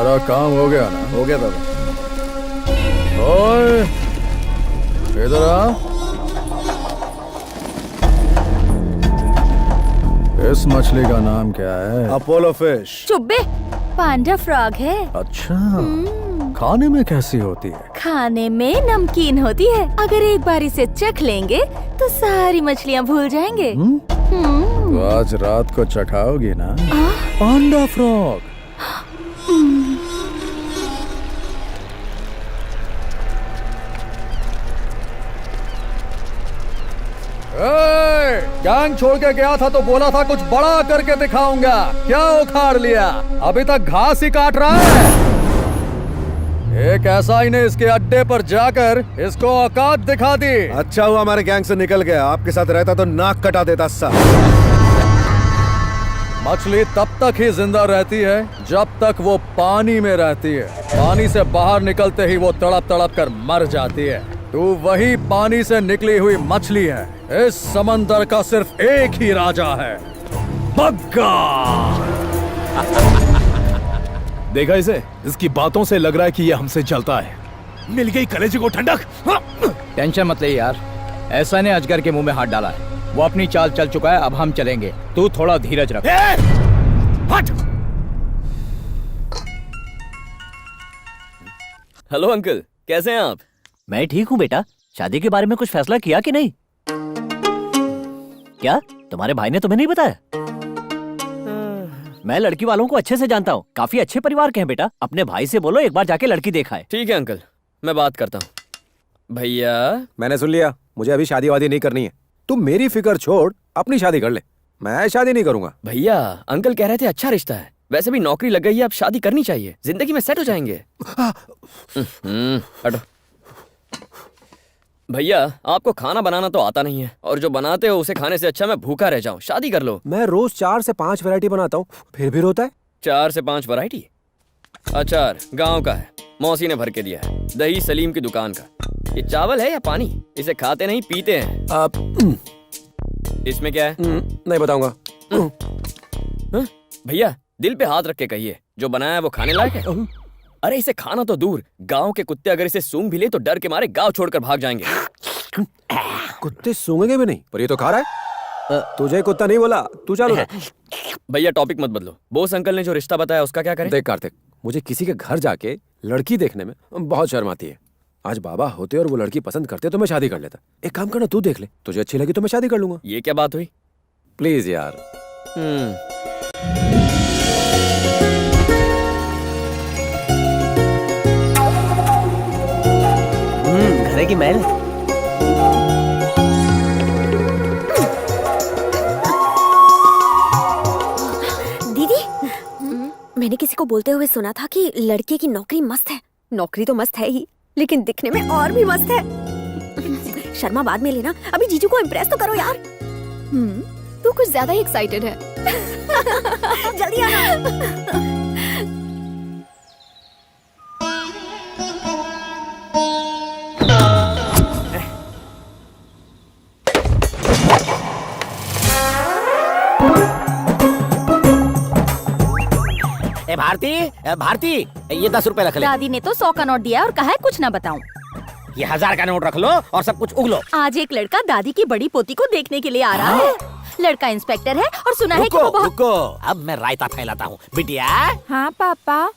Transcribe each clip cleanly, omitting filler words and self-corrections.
सारा काम हो गया ना? हो गया दादा। ओए, इधर आ। इस मछली का नाम क्या है? Apollo fish. चुब्बे, पांडा फ्रॉग है। अच्छा, खाने में कैसी होती है? खाने में नमकीन होती है। अगर एक बार इसे चख लेंगे तो सारी मछलियाँ भूल जाएंगे। तो आज रात को चखाओगी ना? पांडा फ्रॉग। गैंग छोड़ के गया था तो बोला था कुछ बड़ा करके दिखाऊंगा। क्या उखाड़ लिया? अभी तक घास ही काट रहा है। एक ऐसा ही ने इसके अड्डे पर जाकर इसको औकात दिखा दी। अच्छा हुआ हमारे गैंग से निकल गया, आपके साथ रहता तो नाक कटा देता सा। मछली तब तक ही जिंदा रहती है जब तक वो पानी में रहती है। पानी से बाहर निकलते ही वो तड़प तड़प कर मर जाती है। तू वही पानी से निकली हुई मछली है। इस समंदर का सिर्फ एक ही राजा है, बग्गा। देखा इसे? इसकी बातों से लग रहा है कि ये हमसे जलता है। मिल गई कलेजे को ठंडक। टेंशन मत ले यार, ऐसा ने अजगर के मुंह में हाथ डाला है। वो अपनी चाल चल चुका है, अब हम चलेंगे। तू थोड़ा धीरज रख। हट! हेलो अंकल, कैसे हैं आप? मैं ठीक हूँ बेटा। शादी के बारे में कुछ फैसला किया कि नहीं? क्या तुम्हारे भाई ने तुम्हें नहीं बताया? मैं लड़की वालों को अच्छे से जानता हूँ, काफी अच्छे परिवार के हैं बेटा। अपने भाई से बोलो एक बार जाके लड़की देखा है। ठीक है अंकल, मैं बात करता हूँ। भैया, मैंने सुन लिया, मुझे अभी शादी वादी नहीं करनी है। तुम मेरी फिक्र छोड़, अपनी शादी कर ले। मैं शादी नहीं करूंगा। भैया अंकल कह रहे थे अच्छा रिश्ता है, वैसे भी नौकरी लग गई है, अब शादी करनी चाहिए, जिंदगी में सेट हो जाएंगे। हटो। भैया आपको खाना बनाना तो आता नहीं है, और जो बनाते हो उसे खाने से अच्छा मैं भूखा रह जाऊं। शादी कर लो। मैं रोज 4 से 5 वैरायटी बनाता हूँ, फिर भी रोता है। 4 से 5 वैरायटी? अचार गांव का है, मौसी ने भर के दिया है। दही सलीम की दुकान का। ये चावल है या पानी? इसे खाते नहीं पीते हैं। इसमें क्या है? नहीं बताऊंगा। भैया दिल पे हाथ रख के कहिए, जो बनाया है वो खाने लायक है। अरे इसे खाना तो दूर, गांव के कुत्ते अगर इसे सूंघ भी ले तो डर के मारे गांव छोड़कर भाग जाएंगे। कुत्ते सूंघेंगे भी नहीं, पर ये तो खा रहा है। तुझे कुत्ता नहीं बोला, तू चालू रख। भैया टॉपिक मत बदलो। बोस अंकल ने जो रिश्ता बताया उसका क्या करें? देख कार्तिक, मुझे किसी के घर जाके लड़की देखने में बहुत शर्म आती है। आज बाबा होते और वो लड़की पसंद करते तो मैं शादी कर लेता। एक काम करना, तू देख ले, तुझे अच्छी लगी तो मैं शादी कर लूंगा। ये क्या बात हुई? प्लीज यार। घरे की महल। दीदी, मैंने किसी को बोलते हुए सुना था कि लड़के की नौकरी मस्त है। नौकरी तो मस्त है ही, लेकिन दिखने में और भी मस्त है। शर्मा बाद में लेना, अभी जीजू को इम्प्रेस तो करो यार। तू कुछ ज्यादा ही एक्साइटेड है। जल्दी आना। भारती, भारती, ये 10 रुपए रख ले। दादी ने तो 100 का नोट दिया और कहा है कुछ ना बताऊं। ये 1000 का नोट रख लो और सब कुछ उगलो। आज एक लड़का दादी की बड़ी पोती को देखने के लिए आ रहा है। लड़का इंस्पेक्टर है और सुना है कि वो बहुत... रुको, अब मैं रायता फैलाता हूँ। बिटिया। हाँ पापा।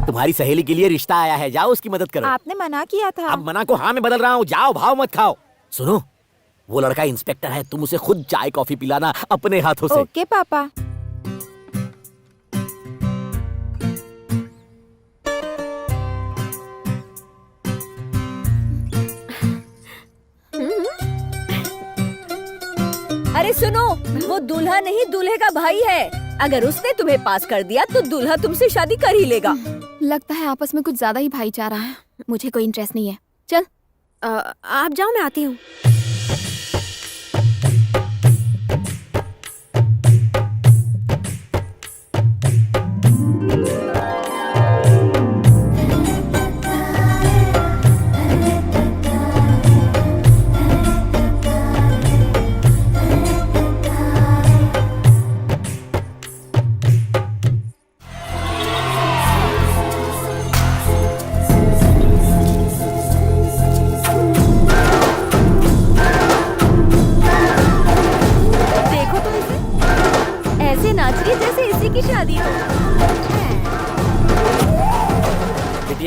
तुम्हारी सहेली के लिए रिश्ता आया है, जाओ उसकी मदद करो। आपने मना किया था। अब मना को हाँ में बदल रहा हूँ, जाओ भाव मत खाओ। सुनो, वो लड़का इंस्पेक्टर है, तुम उसे खुद चाय कॉफी पिलाना अपने हाथों से। ओके पापा। अरे सुनो, वो दूल्हा नहीं दूल्हे का भाई है। अगर उसने तुम्हें पास कर दिया तो दूल्हा तुमसे शादी कर ही लेगा। लगता है आपस में कुछ ज्यादा ही भाईचारा है। मुझे कोई इंटरेस्ट नहीं है। चल आप जाओ, मैं आती हूँ।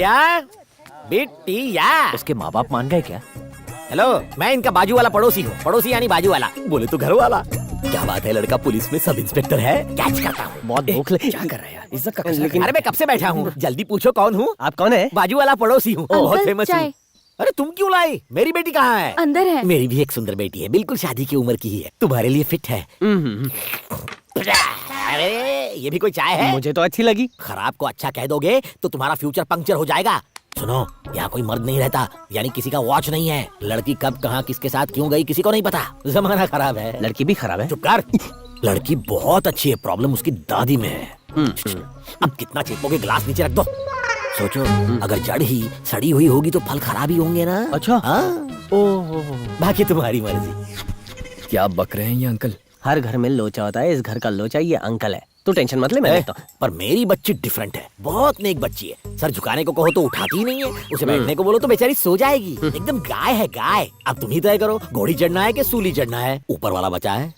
बिटिया, बिटिया। उसके माँ बाप मान गए क्या? हेलो, मैं इनका बाजू वाला पड़ोसी हूँ। पड़ोसी यानी बाजू वाला, बोले तो घर वाला। क्या बात है, लड़का पुलिस में सब इंस्पेक्टर है। कैच करता हूँ। बहुत भूख लगी। क्या कर रहा है यार, इज्जत का लेकिन। अरे मैं कब से बैठा हूँ, जल्दी पूछो कौन हूँ। आप कौन है? बाजू वाला पड़ोसी हूँ, बहुत अंकल, फेमस हूँ। चाय। अरे तुम क्यों लाई? मेरी बेटी कहाँ है? अंदर है। मेरी भी एक सुंदर बेटी है, बिल्कुल शादी की उम्र की ही है, तुम्हारे लिए फिट है। अरे ये भी कोई चाय है? मुझे तो अच्छी लगी। खराब को अच्छा कह दोगे तो तुम्हारा फ्यूचर पंक्चर हो जाएगा। सुनो, यहाँ कोई मर्द नहीं रहता, यानी किसी का वॉच नहीं है। लड़की कब कहाँ किसके साथ क्यों गई किसी को नहीं पता। जमाना खराब है। लड़की भी खराब है। चुप कर। लड़की बहुत अच्छी है, प्रॉब्लम उसकी दादी में है। अब कितना चेपोगे, गिलास नीचे रख दो। सोचो, अगर जड़ ही सड़ी हुई होगी तो फल खराब ही होंगे ना। अच्छा। ओह, बाकी तुम्हारी मर्जी। क्या बक रहे हैं ये अंकल? हर घर में लोचा होता है, इस घर का लोचा ये अंकल है। तू टेंशन मत ले, मैं देखता हूँ। पर मेरी बच्ची डिफरेंट है, बहुत नेक बच्ची है। सर झुकाने को कहो तो उठाती ही नहीं है, उसे बैठने को बोलो तो बेचारी सो जाएगी। एकदम गाय है गाय। अब तुम ही तय करो, घोड़ी चढ़ना है कि सूली चढ़ना है। ऊपर वाला बचा है।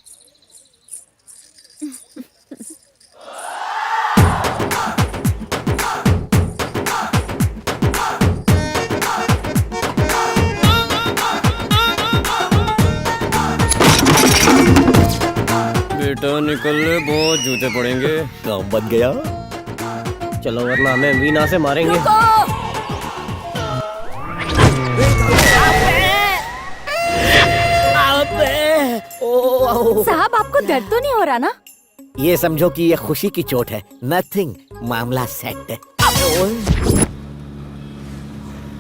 बेटा निकल ले, बहुत जूते पड़ेंगे। काम बन गया। चलो वरना हमें वीणा से मारेंगे। साहब, आपको दर्द तो नहीं हो रहा ना? ये समझो कि ये खुशी की चोट है, नथिंग, मामला सेट है।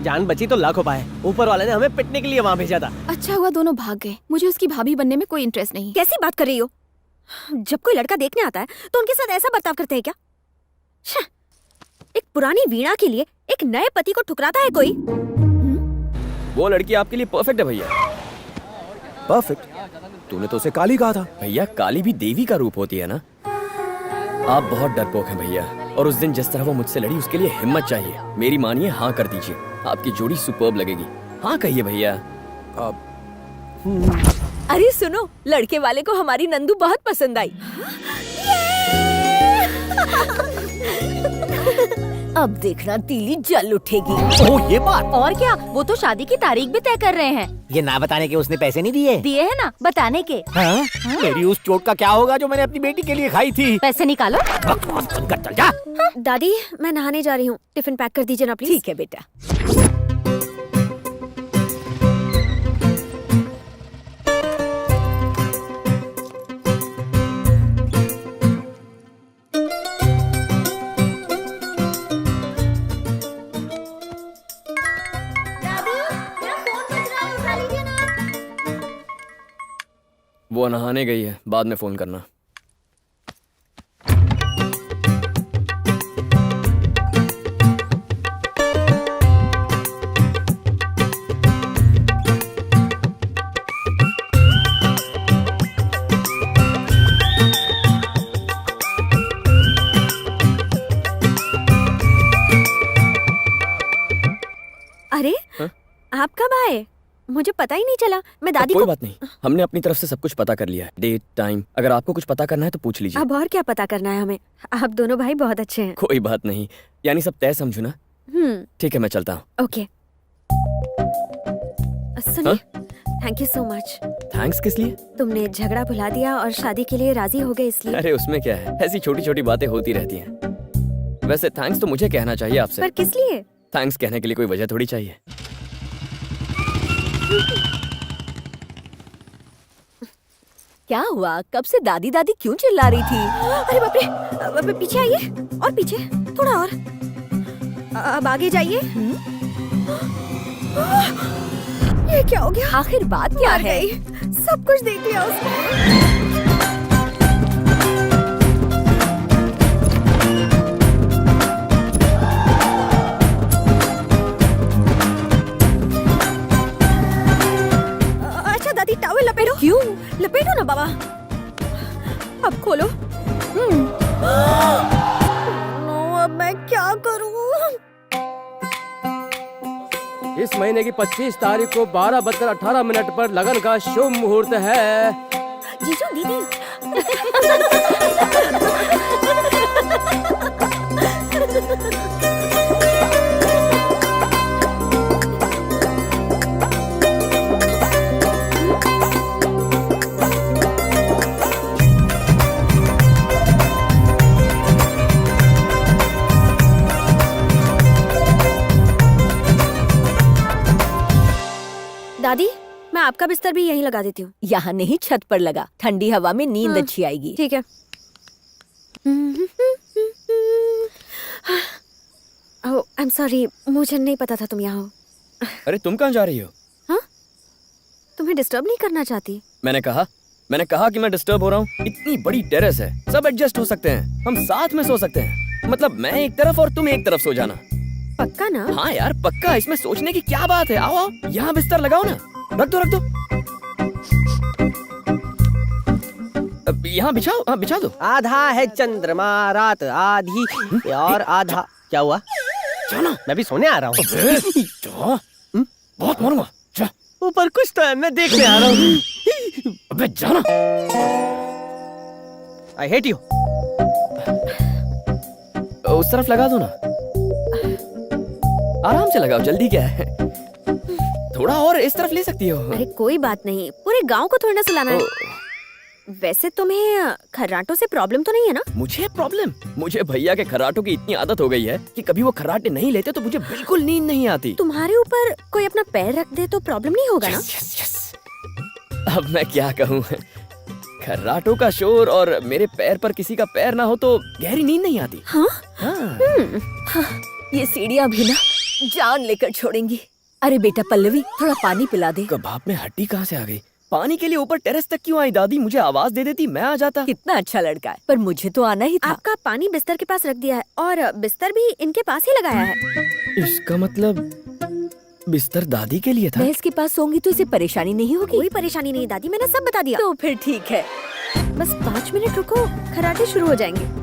जान बची तो लाख उपाय। ऊपर वाले ने हमें पिटने के लिए वहाँ भेजा था। अच्छा हुआ दोनों भाग गए। मुझे उसकी भाभी बनने में कोई इंटरेस्ट नहीं। कैसी बात कर रही हो? जब कोई लड़का देखने आता है तो उनके साथ ऐसा बर्ताव करते हैं क्या? एक पुरानी वीणा के लिए एक नए पति को ठुकराता है कोई? वो लड़की आपके लिए परफेक्ट है भैया। परफेक्ट? तूने तो उसे काली कहा था। भैया, काली भी देवी का रूप होती है ना। आप बहुत डरपोक हैं भैया, और उस दिन जिस तरह वो मुझसे लड़ी उसके लिए हिम्मत चाहिए। मेरी मानिए, हाँ कर दीजिए। आपकी जोड़ी सुपर्ब लगेगी। हाँ कहिए भैया। अरे सुनो, लड़के वाले को हमारी नंदू बहुत पसंद आई। अब देखना तीली जल उठेगी। ओह, ये बात। और क्या, वो तो शादी की तारीख भी तय कर रहे हैं। ये ना बताने के उसने पैसे नहीं दिए? दिए है ना, बताने के। हाँ? मेरी उस चोट का क्या होगा जो मैंने अपनी बेटी के लिए खाई थी? पैसे निकालो। बकवास बंद कर, चल जा। दादी, मैं नहाने जा रही हूँ, टिफिन पैक कर दीजिए ना प्लीज। ठीक है बेटा। वो नहाने गई है, बाद में फोन करना। अरे, आप कब आए? मुझे पता ही नहीं चला। मैं दादी कोई को। बात नहीं, हमने अपनी तरफ से सब कुछ पता कर लिया है। Date, time. अगर आपको कुछ पता करना है तो पूछ लीजिए। अब और क्या पता करना है हमें? आप दोनों भाई बहुत अच्छे हैं। कोई बात नहीं, यानी सब तय समझू ना। ठीक है, मैं चलता हूँ। ओके। सुनिए, thank you so much. Thanks किस लिए? तुमने झगड़ा भुला दिया और शादी के लिए राजी हो गए इसलिए। अरे उसमें क्या है, ऐसी छोटी छोटी बातें होती रहती हैं। वैसे थैंक्स तो मुझे कहना चाहिए आपसे। पर किस लिए? थैंक्स कहने के लिए कोई वजह थोड़ी चाहिए। क्या हुआ? कब से दादी दादी क्यों चिल्ला रही थी? अरे बाप रे, पीछे आइए और पीछे, थोड़ा और। अब आगे जाइए। ये क्या हो गया? आखिर बात क्या है? सब कुछ देख लिया उसने। अच्छा दादी, टॉवल लपेटो। क्यों? लपेटो ना बाबा। अब खोलो। अब मैं क्या करूं? इस महीने की 25 तारीख को 12:18 पर लगन का शुभ मुहूर्त है। जीजू दीदी। आपका बिस्तर भी यहीं लगा देती हूँ। यहाँ नहीं, छत पर लगा, ठंडी हवा में नींद हाँ। अच्छी आएगी। ठीक है। ओह, आई एम सॉरी, मुझे नहीं पता था तुम यहाँ हो। अरे तुम कहाँ जा रही हो? हाँ? तुम्हें डिस्टर्ब नहीं करना चाहती। मैंने कहा कि मैं डिस्टर्ब हो रहा हूँ। इतनी बड़ी टेरेस है, सब एडजस्ट हो सकते हैं, हम साथ में सो सकते हैं। मतलब मैं एक तरफ और तुम एक तरफ सो जाना। पक्का ना? हाँ यार पक्का, इसमें सोचने की क्या बात है। आओ आओ, यहाँ बिस्तर लगाओ ना, रख दो। अब यहाँ बिछाओ, हाँ बिछा दो। आधा है चंद्रमा रात आधी और आधा। क्या हुआ? जाना, मैं भी सोने आ रहा हूँ। बहुत मारूंगा। जा, ऊपर कुछ तो है, मैं देखने आ रहा हूँ। अबे जाना। I hate you. उस तरफ लगा दो ना, आराम से लगाओ, जल्दी क्या है। थोड़ा और इस तरफ ले सकती हो। अरे कोई बात नहीं, पूरे गांव को थोड़ी ना सुलाना है। वैसे तुम्हें खर्राटों से प्रॉब्लम तो नहीं है ना? मुझे प्रॉब्लम? मुझे भैया के खर्राटों की इतनी आदत हो गई है कि कभी वो खर्राटे नहीं लेते तो मुझे बिल्कुल नींद नहीं आती। तुम्हारे ऊपर कोई अपना पैर रख दे तो प्रॉब्लम नहीं होगा ना? यस। अब मैं क्या कहूँ, खर्राटों का शोर और मेरे पैर पर किसी का पैर ना हो तो गहरी नींद नहीं आती। हाँ? हाँ। ये सीढ़ियाँ भी ना जान लेकर छोड़ेंगी। अरे बेटा पल्लवी, थोड़ा पानी पिला दे। कबाब में हड्डी कहाँ से आ गई? पानी के लिए ऊपर टेरेस तक क्यों आई? दादी मुझे आवाज दे देती, मैं आ जाता। कितना अच्छा लड़का है, पर मुझे तो आना ही था। आपका पानी बिस्तर के पास रख दिया है और बिस्तर भी इनके पास ही लगाया है। इसका मतलब बिस्तर दादी के लिए था। मैं इसके पास सोऊंगी तो इसे परेशानी नहीं होगी। कोई परेशानी नहीं दादी, मैंने सब बता दिया। तो फिर ठीक है। बस 5 मिनट रुको, खर्राटे शुरू हो जाएंगे।